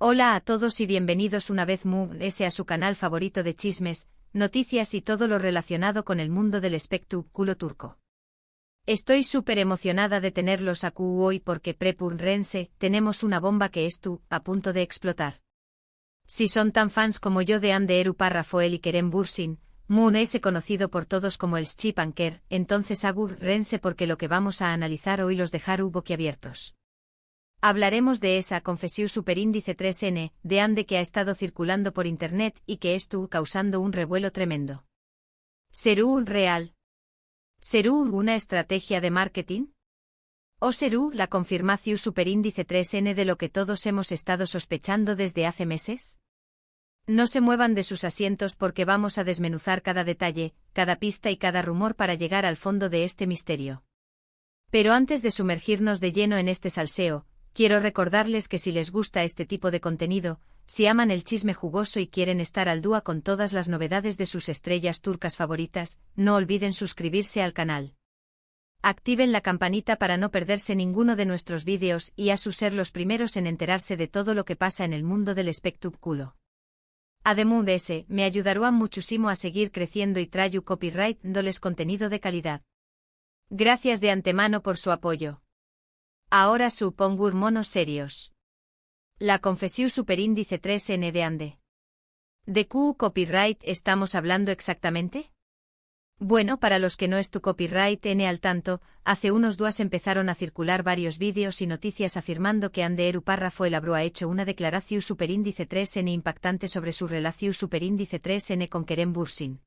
Hola a todos y bienvenidos una vez más a su canal favorito de chismes, noticias y todo lo relacionado con el mundo del espectáculo turco. Estoy súper emocionada de tenerlos aquí hoy porque Rense tenemos una bomba que a punto de explotar. Si son tan fans como yo de Hande Erupar Rafael y Kerem Bürsin, es conocido por todos como el Schipper, entonces Rense porque lo que vamos a analizar hoy los dejará boquiabiertos. Hablaremos de esa confesión superíndice 3N de Ande que ha estado circulando por internet y que estuvo causando un revuelo tremendo. ¿Serú real? ¿Serú una estrategia de marketing? ¿O serú la confirmación superíndice 3N de lo que todos hemos estado sospechando desde hace meses? No se muevan de sus asientos porque vamos a desmenuzar cada detalle, cada pista y cada rumor para llegar al fondo de este misterio. Pero antes de sumergirnos de lleno en este salseo, quiero recordarles que si les gusta este tipo de contenido, si aman el chisme jugoso y quieren estar al día con todas las novedades de sus estrellas turcas favoritas, no olviden suscribirse al canal. Activen la campanita para no perderse ninguno de nuestros vídeos y a ser los primeros en enterarse de todo lo que pasa en el mundo del espectáculo. Además de ese, me ayudarán muchísimo a seguir creciendo y traigo copyright dándoles contenido de calidad. Gracias de antemano por su apoyo. Ahora supongo monos serios. La confesión superíndice 3N de Ande. ¿De qué copyright estamos hablando exactamente? Bueno, para los que no es tu copyright N al tanto, hace unos días empezaron a circular varios vídeos y noticias afirmando que Hande Erupar Rafael ha hecho una declaración superíndice 3N impactante sobre su relación superíndice 3N con Kerem Bürsin.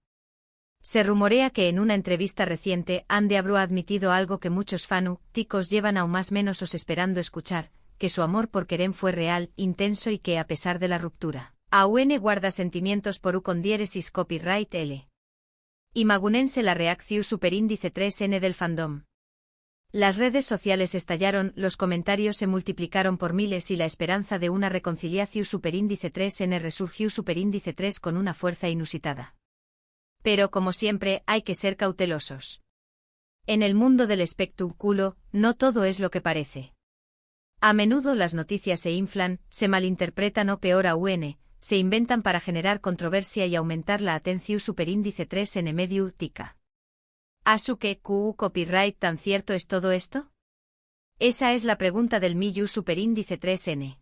Se rumorea que en una entrevista reciente Hande ha admitido algo que muchos fanáticos llevan aún más menos esperando escuchar, que su amor por Kerem fue real, intenso y que a pesar de la ruptura, aún guarda sentimientos por con diéresis copyright L. Imagunense la reacción superíndice 3N del fandom. Las redes sociales estallaron, los comentarios se multiplicaron por miles y la esperanza de una reconciliación superíndice 3N resurgió superíndice 3 con una fuerza inusitada. Pero como siempre, hay que ser cautelosos. En el mundo del espectáculo, no todo es lo que parece. A menudo las noticias se inflan, se malinterpretan o peor aún, se inventan para generar controversia y aumentar la atención superíndice 3N medio tica. ¿Asu que copyright tan cierto es todo esto? Esa es la pregunta del Miyu superíndice 3N.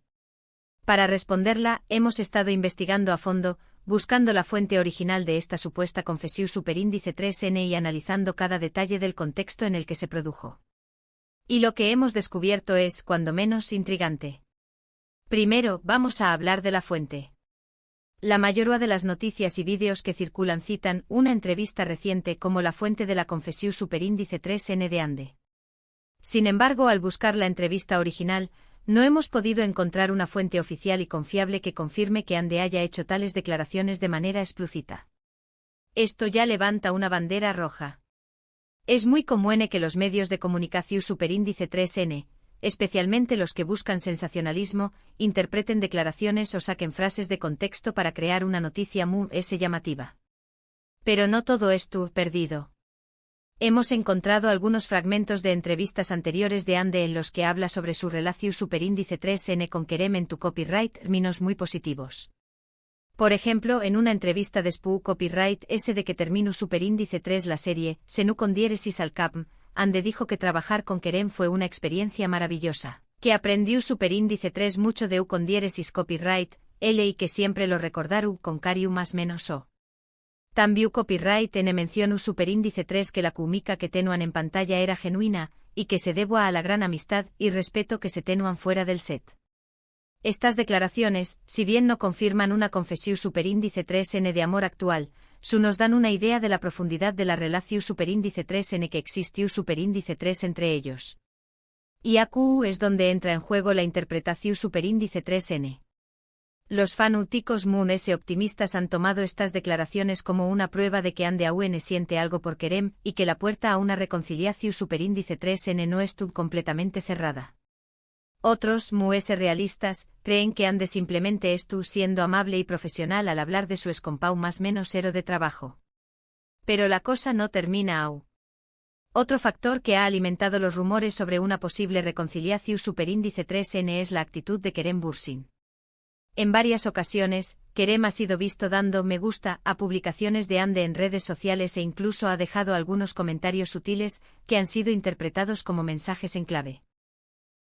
Para responderla, hemos estado investigando a fondo, buscando la fuente original de esta supuesta confesión superíndice 3N y analizando cada detalle del contexto en el que se produjo. Y lo que hemos descubierto es, cuando menos, intrigante. Primero, vamos a hablar de la fuente. La mayoría de las noticias y vídeos que circulan citan una entrevista reciente como la fuente de la confesión superíndice 3N de Ande. Sin embargo, al buscar la entrevista original, no hemos podido encontrar una fuente oficial y confiable que confirme que Hande haya hecho tales declaraciones de manera explícita. Esto ya levanta una bandera roja. Es muy común que los medios de comunicación superíndice 3N, especialmente los que buscan sensacionalismo, interpreten declaraciones o saquen frases de contexto para crear una noticia muy llamativa. Pero no todo esto perdido. Hemos encontrado algunos fragmentos de entrevistas anteriores de Hande en los que habla sobre su relación superíndice 3N con Kerem en tu copyright términos muy positivos. Por ejemplo, en una entrevista de Spoo Copyright S de que terminó superíndice 3 la serie, Senu con diéresis al cap, Hande dijo que trabajar con Kerem fue una experiencia maravillosa, que aprendió superíndice 3 mucho de con diéresis copyright, L y que siempre lo recordaru con cariu más menos o. También copyright N mencionó superíndice 3 que la química que tenuan en pantalla era genuina, y que se deba a la gran amistad y respeto que se tenuan fuera del set. Estas declaraciones, si bien no confirman una confesión superíndice 3N de amor actual, nos dan una idea de la profundidad de la relación superíndice 3N que existió superíndice 3 entre ellos. Y aquí es donde entra en juego la interpretación superíndice 3N. Los fanáticos optimistas han tomado estas declaraciones como una prueba de que Hande aún siente algo por Kerem y que la puerta a una reconciliación superíndice 3N no estuvo completamente cerrada. Otros, realistas, creen que Hande simplemente estuvo siendo amable y profesional al hablar de su escompau más menos ero de trabajo. Pero la cosa no termina aún. Otro factor que ha alimentado los rumores sobre una posible reconciliación superíndice 3N es la actitud de Kerem Bürsin. En varias ocasiones, Kerem ha sido visto dando me gusta a publicaciones de Ande en redes sociales e incluso ha dejado algunos comentarios sutiles que han sido interpretados como mensajes en clave.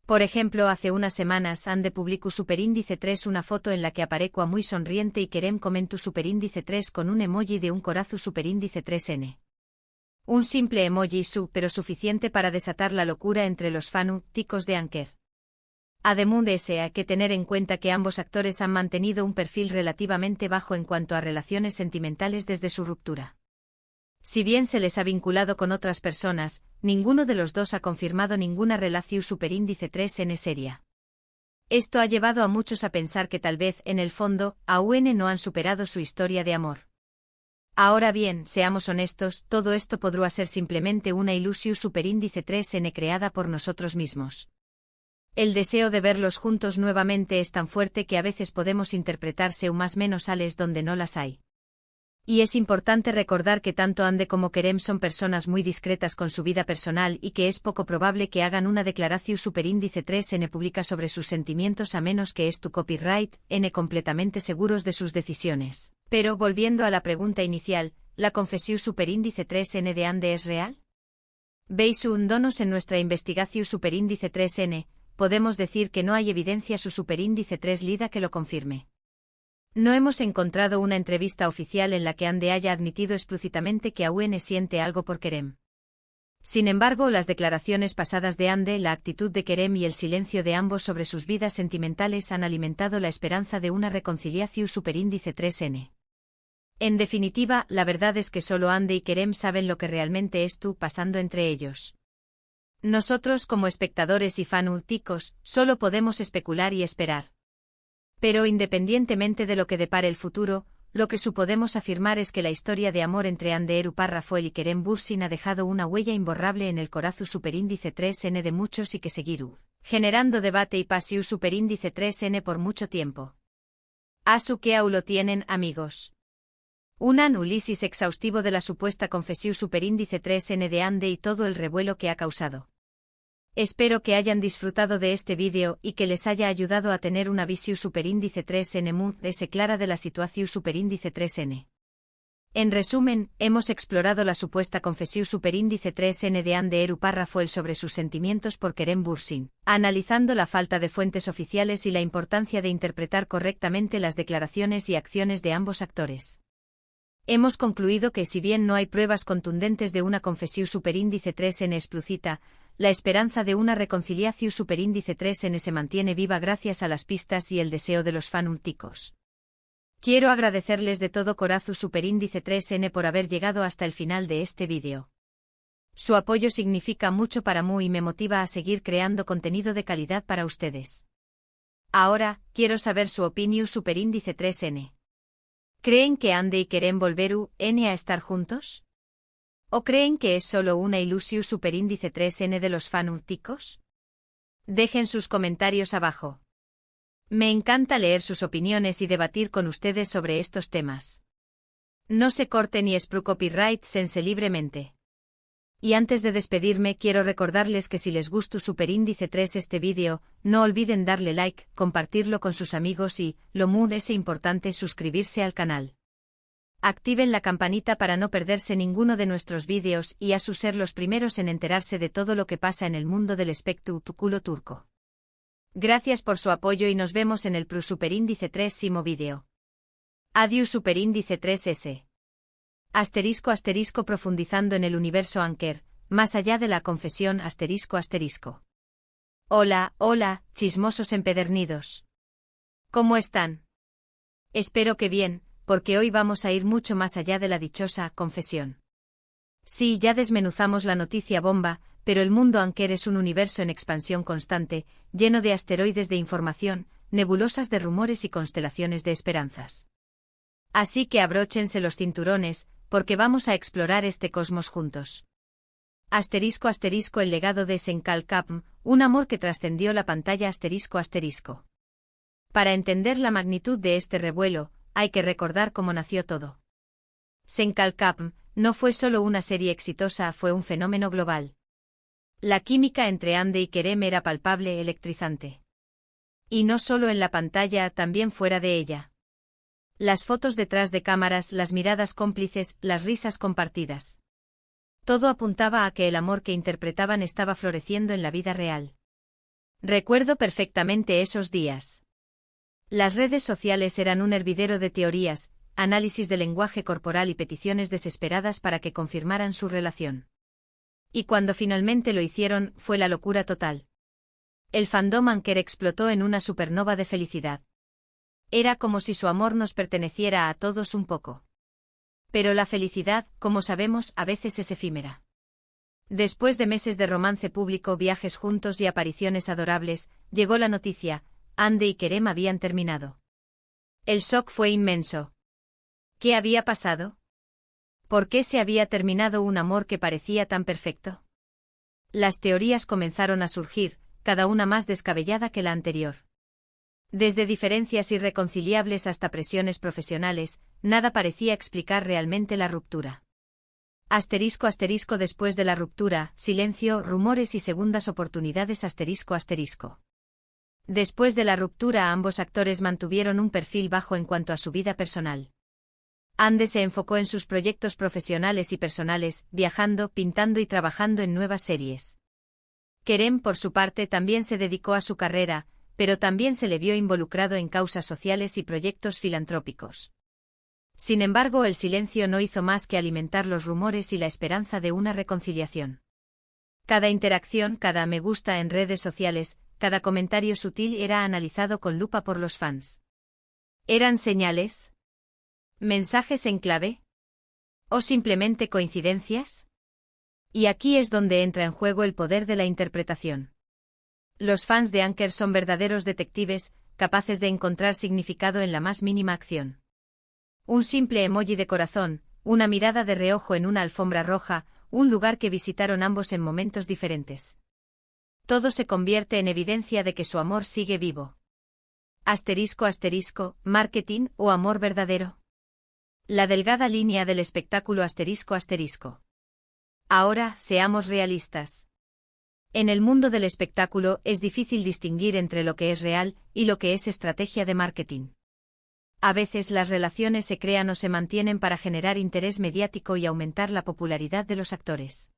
Por ejemplo, hace unas semanas Ande publicó superíndice 3 una foto en la que aparecua muy sonriente y Kerem comentó superíndice 3 con un emoji de un corazo superíndice 3n. Un simple emoji pero suficiente para desatar la locura entre los fanáticos de Anker. Además de ese, hay que tener en cuenta que ambos actores han mantenido un perfil relativamente bajo en cuanto a relaciones sentimentales desde su ruptura. Si bien se les ha vinculado con otras personas, ninguno de los dos ha confirmado ninguna relación superíndice 3n seria. Esto ha llevado a muchos a pensar que tal vez, en el fondo, aún no han superado su historia de amor. Ahora bien, seamos honestos, todo esto podría ser simplemente una ilusión superíndice 3n creada por nosotros mismos. El deseo de verlos juntos nuevamente es tan fuerte que a veces podemos interpretarse o más menos ales donde no las hay. Y es importante recordar que tanto Ande como Kerem son personas muy discretas con su vida personal y que es poco probable que hagan una declaración superíndice 3n pública sobre sus sentimientos a menos que tu copyright n completamente seguros de sus decisiones. Pero, volviendo a la pregunta inicial, ¿la confesión superíndice 3n de Ande es real? ¿Veis hundonos en nuestra investigación superíndice 3n? Podemos decir que no hay evidencia su superíndice 3 lida que lo confirme. No hemos encontrado una entrevista oficial en la que Ande haya admitido explícitamente que aún siente algo por Kerem. Sin embargo, las declaraciones pasadas de Ande, la actitud de Kerem y el silencio de ambos sobre sus vidas sentimentales han alimentado la esperanza de una reconciliación superíndice 3n. En definitiva, la verdad es que solo Ande y Kerem saben lo que realmente pasando entre ellos. Nosotros, como espectadores y fanáticos, solo podemos especular y esperar. Pero independientemente de lo que depare el futuro, lo que podemos afirmar es que la historia de amor entre Ande Rafael y Kerem Bürsin ha dejado una huella imborrable en el corazón superíndice 3n de muchos y que seguirá generando debate y pasión superíndice 3n por mucho tiempo. Asu que aún lo tienen, amigos. Un análisis exhaustivo de la supuesta confesión superíndice 3n de Ande y todo el revuelo que ha causado. Espero que hayan disfrutado de este vídeo y que les haya ayudado a tener una visión superíndice 3n muy clara de la situación superíndice 3n. En resumen, hemos explorado la supuesta confesión superíndice 3n de Ande Rafael sobre sus sentimientos por Kerem Bürsin, analizando la falta de fuentes oficiales y la importancia de interpretar correctamente las declaraciones y acciones de ambos actores. Hemos concluido que si bien no hay pruebas contundentes de una confesión superíndice 3n explícita, la esperanza de una reconciliación superíndice 3n se mantiene viva gracias a las pistas y el deseo de los fanáticos. Quiero agradecerles de todo corazón superíndice 3n por haber llegado hasta el final de este vídeo. Su apoyo significa mucho para mí y me motiva a seguir creando contenido de calidad para ustedes. Ahora, quiero saber su opinión superíndice 3n. ¿Creen que Ande y Kerem volverán a estar juntos? ¿O creen que es solo una ilusión superíndice 3n de los fanáticos? Dejen sus comentarios abajo. Me encanta leer sus opiniones y debatir con ustedes sobre estos temas. No se corten y expru copyright sense libremente. Y antes de despedirme quiero recordarles que si les gustó superíndice 3 este vídeo, no olviden darle like, compartirlo con sus amigos y, lo muy importante, suscribirse al canal. Activen la campanita para no perderse ninguno de nuestros vídeos y ser los primeros en enterarse de todo lo que pasa en el mundo del espectáculo turco. Gracias por su apoyo y nos vemos en el superíndice 3 vídeo. Adiós superíndice 3s. ** profundizando en el universo Anker, más allá de la confesión ***. Hola, hola, chismosos empedernidos. ¿Cómo están? Espero que bien, porque hoy vamos a ir mucho más allá de la dichosa confesión. Sí, ya desmenuzamos la noticia bomba, pero el mundo Anker es un universo en expansión constante, lleno de asteroides de información, nebulosas de rumores y constelaciones de esperanzas. Así que abróchense los cinturones, porque vamos a explorar este cosmos juntos. ***, el legado de Sen-Cal-Capm, un amor que trascendió la pantalla ***. Para entender la magnitud de este revuelo, hay que recordar cómo nació todo. Sen-Cal-Capm no fue solo una serie exitosa, fue un fenómeno global. La química entre Ande y Kerem era palpable, electrizante. Y no solo en la pantalla, también fuera de ella. Las fotos detrás de cámaras, las miradas cómplices, las risas compartidas. Todo apuntaba a que el amor que interpretaban estaba floreciendo en la vida real. Recuerdo perfectamente esos días. Las redes sociales eran un hervidero de teorías, análisis de lenguaje corporal y peticiones desesperadas para que confirmaran su relación. Y cuando finalmente lo hicieron, fue la locura total. El fandom Anker explotó en una supernova de felicidad. Era como si su amor nos perteneciera a todos un poco. Pero la felicidad, como sabemos, a veces es efímera. Después de meses de romance público, viajes juntos y apariciones adorables, llegó la noticia: Ande y Kerem habían terminado. El shock fue inmenso. ¿Qué había pasado? ¿Por qué se había terminado un amor que parecía tan perfecto? Las teorías comenzaron a surgir, cada una más descabellada que la anterior. Desde diferencias irreconciliables hasta presiones profesionales, nada parecía explicar realmente la ruptura. Asterisco asterisco después de la ruptura, silencio, rumores y segundas oportunidades asterisco asterisco. Después de la ruptura, ambos actores mantuvieron un perfil bajo en cuanto a su vida personal. Ande se enfocó en sus proyectos profesionales y personales, viajando, pintando y trabajando en nuevas series. Kerem, por su parte, también se dedicó a su carrera, pero también se le vio involucrado en causas sociales y proyectos filantrópicos. Sin embargo, el silencio no hizo más que alimentar los rumores y la esperanza de una reconciliación. Cada interacción, cada me gusta en redes sociales, cada comentario sutil era analizado con lupa por los fans. ¿Eran señales? ¿Mensajes en clave? ¿O simplemente coincidencias? Y aquí es donde entra en juego el poder de la interpretación. Los fans de Anker son verdaderos detectives, capaces de encontrar significado en la más mínima acción. Un simple emoji de corazón, una mirada de reojo en una alfombra roja, un lugar que visitaron ambos en momentos diferentes. Todo se convierte en evidencia de que su amor sigue vivo. Asterisco asterisco, marketing o amor verdadero. La delgada línea del espectáculo asterisco asterisco. Ahora, seamos realistas. En el mundo del espectáculo es difícil distinguir entre lo que es real y lo que es estrategia de marketing. A veces las relaciones se crean o se mantienen para generar interés mediático y aumentar la popularidad de los actores.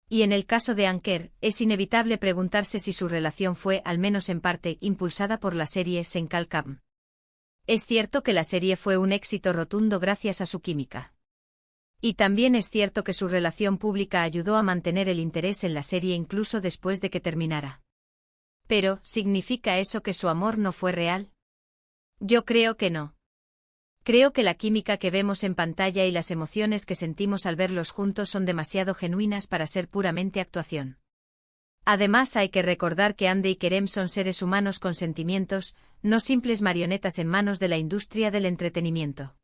Y en el caso de Anker, es inevitable preguntarse si su relación fue, al menos en parte, impulsada por la serie Senkalkam. Es cierto que la serie fue un éxito rotundo gracias a su química. Y también es cierto que su relación pública ayudó a mantener el interés en la serie incluso después de que terminara. Pero, ¿significa eso que su amor no fue real? Yo creo que no. Creo que la química que vemos en pantalla y las emociones que sentimos al verlos juntos son demasiado genuinas para ser puramente actuación. Además, hay que recordar que Ande y Kerem son seres humanos con sentimientos, no simples marionetas en manos de la industria del entretenimiento.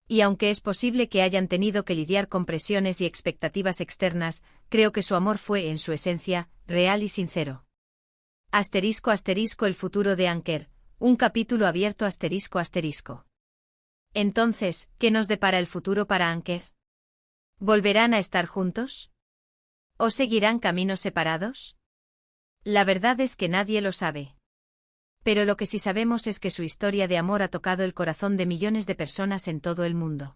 Y aunque es posible que hayan tenido que lidiar con presiones y expectativas externas, creo que su amor fue, en su esencia, real y sincero. Asterisco asterisco el futuro de Anker, un capítulo abierto asterisco asterisco. Entonces, ¿qué nos depara el futuro para Anker? ¿Volverán a estar juntos? ¿O seguirán caminos separados? La verdad es que nadie lo sabe. Pero lo que sí sabemos es que su historia de amor ha tocado el corazón de millones de personas en todo el mundo.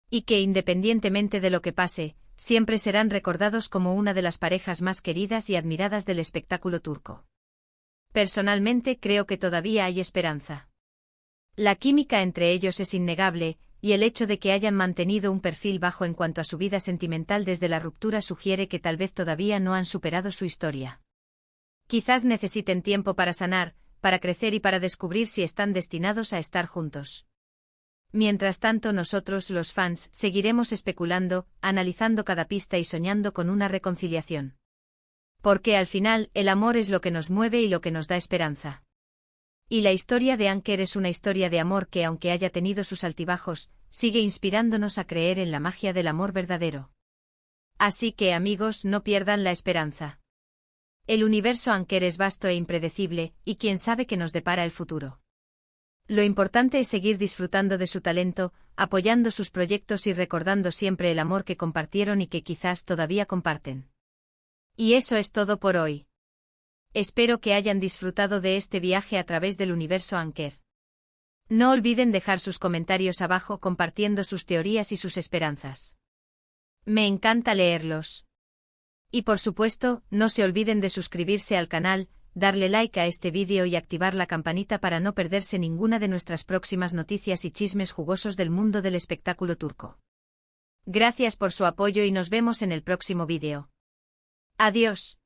Y que independientemente de lo que pase, siempre serán recordados como una de las parejas más queridas y admiradas del espectáculo turco. Personalmente creo que todavía hay esperanza. La química entre ellos es innegable, y el hecho de que hayan mantenido un perfil bajo en cuanto a su vida sentimental desde la ruptura sugiere que tal vez todavía no han superado su historia. Quizás necesiten tiempo para sanar, para crecer y para descubrir si están destinados a estar juntos. Mientras tanto, nosotros, los fans, seguiremos especulando, analizando cada pista y soñando con una reconciliación. Porque al final, el amor es lo que nos mueve y lo que nos da esperanza. Y la historia de Anker es una historia de amor que, aunque haya tenido sus altibajos, sigue inspirándonos a creer en la magia del amor verdadero. Así que, amigos, no pierdan la esperanza. El universo Anker es vasto e impredecible, y quién sabe qué nos depara el futuro. Lo importante es seguir disfrutando de su talento, apoyando sus proyectos y recordando siempre el amor que compartieron y que quizás todavía comparten. Y eso es todo por hoy. Espero que hayan disfrutado de este viaje a través del universo Anker. No olviden dejar sus comentarios abajo compartiendo sus teorías y sus esperanzas. Me encanta leerlos. Y por supuesto, no se olviden de suscribirse al canal, darle like a este vídeo y activar la campanita para no perderse ninguna de nuestras próximas noticias y chismes jugosos del mundo del espectáculo turco. Gracias por su apoyo y nos vemos en el próximo vídeo. Adiós.